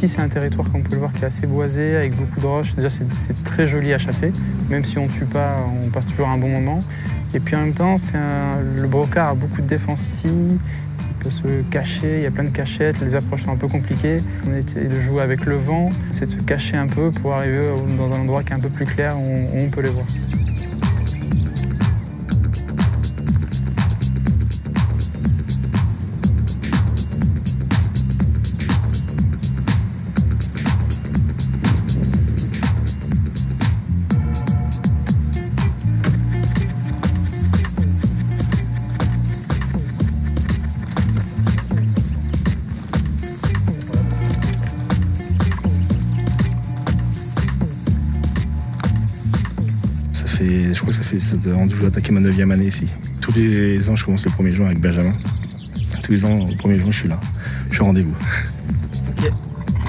Ici, c'est un territoire, comme vous pouvez le voir, qui est assez boisé, avec beaucoup de roches. Déjà, c'est très joli à chasser. Même si on ne tue pas, on passe toujours un bon moment. Et puis en même temps, le brocard a beaucoup de défense ici. Il peut se cacher, il y a plein de cachettes, les approches sont un peu compliquées. On essaie de jouer avec le vent, c'est de se cacher un peu pour arriver dans un endroit qui est un peu plus clair où on peut les voir. Je crois que ça doit attaquer ma 9e année ici. Tous les ans, je commence le 1er juin avec Benjamin. Tous les ans, au 1er juin, je suis là. Je suis au rendez-vous. Okay.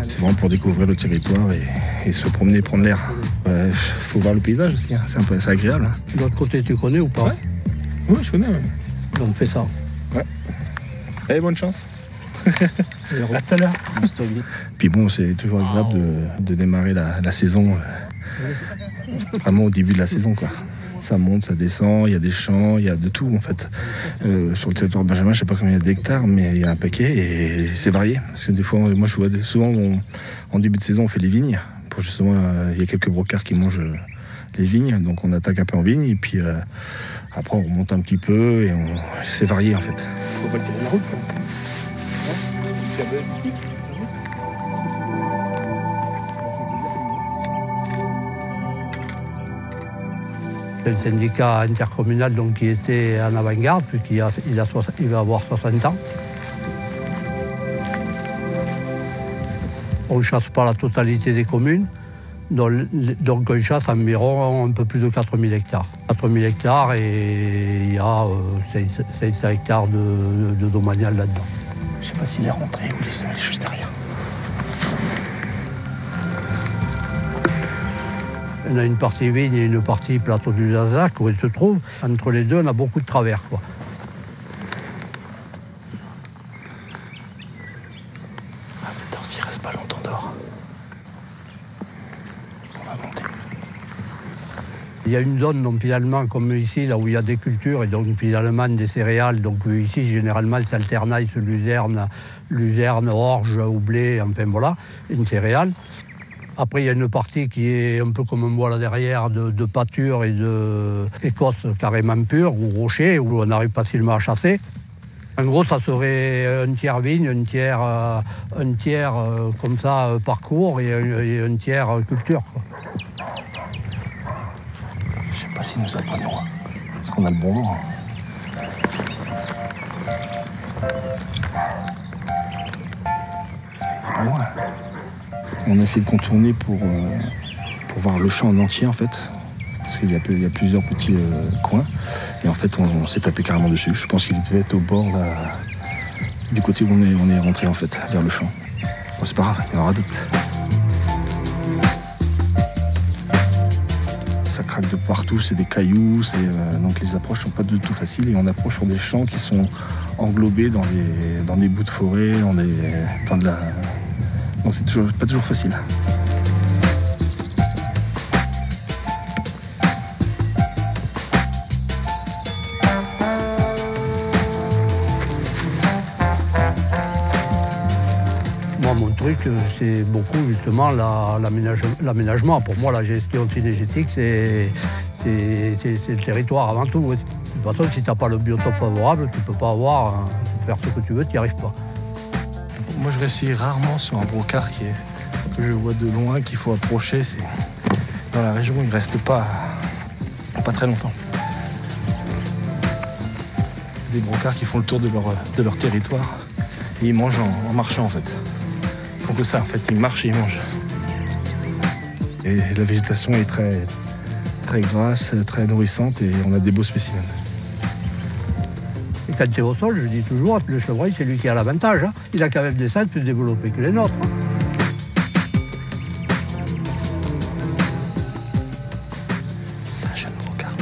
C'est vraiment pour découvrir le territoire et se promener, prendre l'air. Faut voir le paysage aussi, hein. C'est agréable. Hein. De l'autre côté, tu connais ou pas? Ouais. Oui, je connais. Ouais. Donc on fait ça. Ouais. Allez, bonne chance. Et reviens tout à l'heure. Puis bon, c'est toujours agréable de démarrer la saison. Vraiment au début de la saison, quoi. Ça monte, ça descend, il y a des champs, il y a de tout en fait. Sur le territoire de Benjamin, je sais pas combien il y a d'hectares, mais il y a un paquet et c'est varié. Parce que des fois, moi je vois souvent en début de saison, on fait les vignes. Pour justement, il y a quelques brocards qui mangent les vignes, donc on attaque un peu en vigne et puis après on remonte un petit peu et c'est varié en fait. Faut pas tirer la route, quoi. C'est un syndicat intercommunal donc, qui était en avant-garde, puisqu'il va avoir 60 ans. On ne chasse pas la totalité des communes, donc on chasse environ un peu plus de 4000 hectares. 4000 hectares et il y a 500 hectares de domanial là-dedans. Je ne sais pas s'il est rentré ou il est juste derrière. On a une partie vigne et une partie plateau du Lazac où il se trouve. Entre les deux, on a beaucoup de travers, quoi. Cette heure-ci, il reste pas longtemps dehors. On va monter. Il y a une zone, donc finalement, comme ici, là où il y a des cultures et donc finalement des céréales. Donc ici, généralement, c'est alternaille, luzerne, orge ou blé, enfin voilà, une céréale. Après, il y a une partie qui est un peu comme on voit là derrière, de pâture et d'Écosse carrément pure, ou rocher, où on arrive facilement à chasser. En gros, ça serait un tiers vigne, un tiers comme ça parcours et un tiers culture, quoi. Je sais pas si nous apprenons. Est-ce qu'on a le bon nom? Pas loin. On essaie de contourner pour voir le champ en entier en fait, parce qu'il y a plusieurs petits coins, et en fait on s'est tapé carrément dessus. Je pense qu'il devait être au bord là, du côté où on est rentré en fait, vers le champ. Bon, c'est pas grave, il y en aura d'autres. Ça craque de partout, c'est des cailloux, donc les approches sont pas du tout faciles et on approche sur des champs qui sont englobés dans des bouts de forêt, dans de la... Donc c'est pas toujours facile. Moi, mon truc, c'est beaucoup justement l'aménagement. Pour moi, la gestion synergétique, c'est le territoire avant tout. De toute façon, si tu n'as pas le biotope favorable, tu ne peux pas faire ce que tu veux, tu n'y arrives pas. Moi, je réussis rarement sur un brocard que je vois de loin, qu'il faut approcher. Dans la région, il ne reste pas très longtemps. Des brocards qui font le tour de leur territoire et ils mangent en marchant en fait. Ils font que ça en fait, ils marchent et ils mangent. Et la végétation est très, très grasse, très nourrissante et on a des beaux spécimens. Et quand tu es au sol, je dis toujours, le chevreuil, c'est lui qui a l'avantage. Hein. Il a quand même des selles plus développées que les nôtres. Hein. C'est un jeune brocard.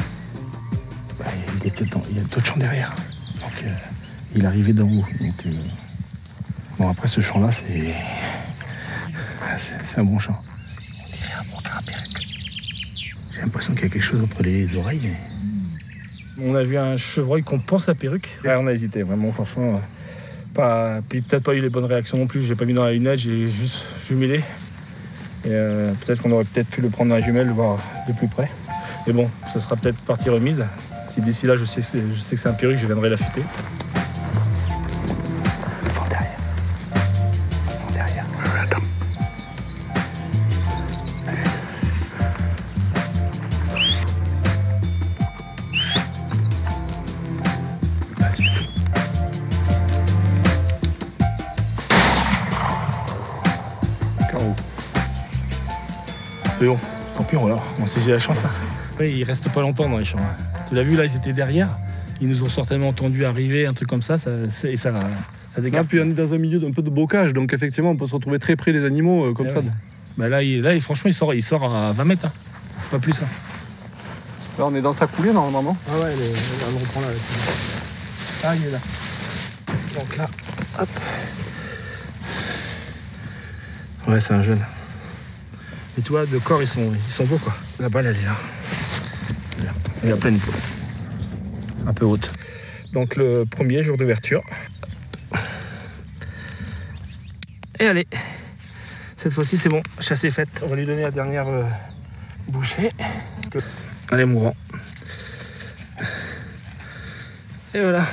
Il y a d'autres champs derrière. Donc, il est arrivé d'en haut. Donc, bon, après, ce champ-là, c'est un bon chant. On dirait un bon carapéruc. J'ai l'impression qu'il y a quelque chose entre les oreilles. Mais... On a vu un chevreuil qu'on pense à perruque. Ouais, on a hésité, vraiment, franchement. Puis peut-être pas eu les bonnes réactions non plus. J'ai pas mis dans la lunette, j'ai juste jumelé. Et peut-être qu'on aurait peut-être pu le prendre dans la jumelle, le voir de plus près. Mais bon, ce sera peut-être partie remise. Si d'ici là je sais que c'est un perruque, je viendrai l'affûter. Derrière. Attends. Carreau. C'est bon, tant pis, alors. Bon, si j'ai la chance, hein. Oui, ils restent pas longtemps dans les champs. Tu l'as vu, là, ils étaient derrière. Ils nous ont certainement entendu arriver, un truc comme ça décale. Puis on est dans un milieu d'un peu de bocage, donc effectivement, on peut se retrouver très près des animaux comme ça. Ouais. Bah là, franchement, il sort à 20 mètres. Hein. Pas plus. Hein. Là, on est dans sa coulée, normalement. Ah ouais, elle reprend là. Ah, il est là. Donc là, hop. Ouais, c'est un jeune. Et tu vois, de corps, ils sont beaux, quoi. La balle, elle est là. Elle est à pleine peau. Un peu haute. Donc le premier jour d'ouverture. Et allez, cette fois-ci c'est bon, chasse est faite. On va lui donner la dernière bouchée. Allez, mourant. Et voilà.